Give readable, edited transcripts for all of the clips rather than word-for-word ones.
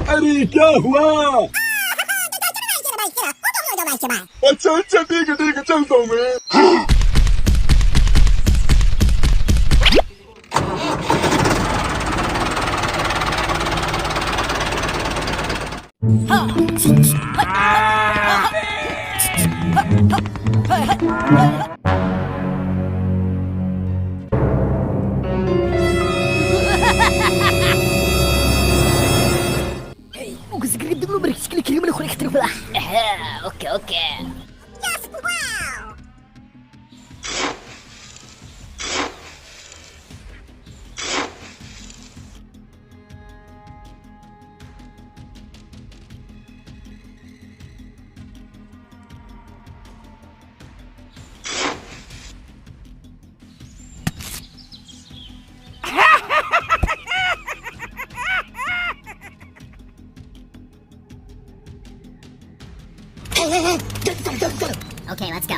अरे क्या हुआ? अच्छा अच्छा ठीक है चलता हूँ मैं। Oke. Okay, let's go.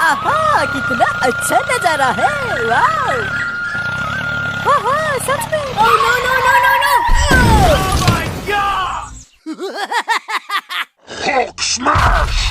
आहा, कितना अच्छा नजारा है। वाव! हाँ सच में। Oh no! Oh my God! Hulk smash!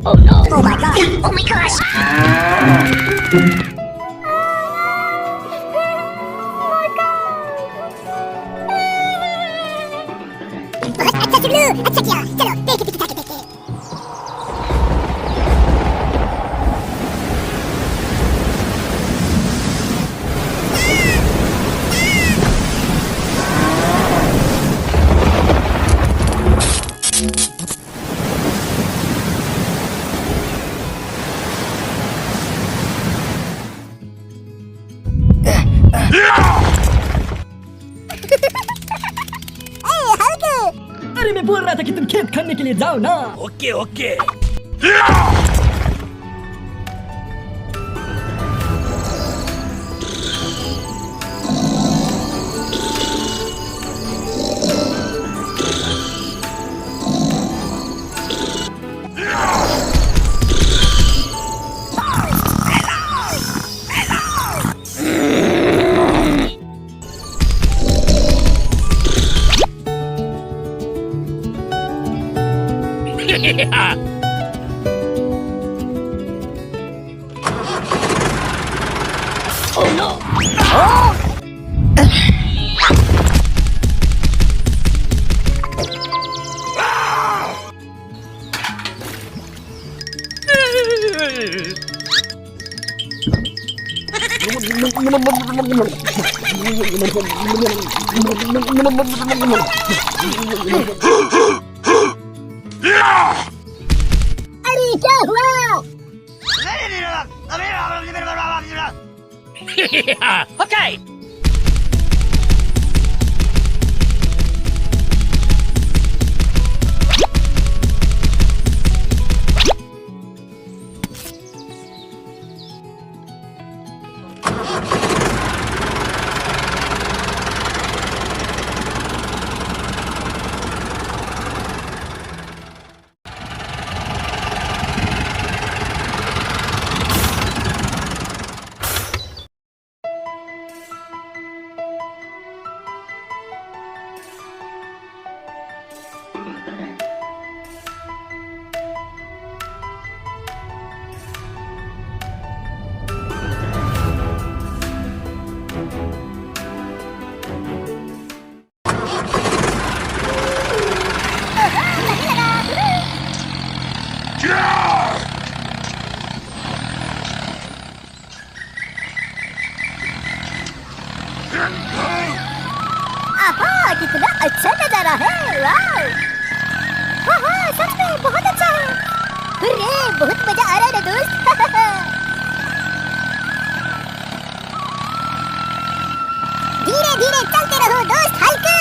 Oh no! Oh my God! Oh my gosh! अच्छा चलो देख के अरे मैं बोल रहा था कि तुम खेत खनने के लिए जाओ ना। Okay Oh no! अरे क्या हुआ? Okay. आहा, कितना अच्छा नजारा है। वाह वाह, सच में बहुत अच्छा है। हुर्रे, बहुत मजा आ रहा है ना दोस्त। धीरे धीरे चलते रहो दोस्त, हल्के।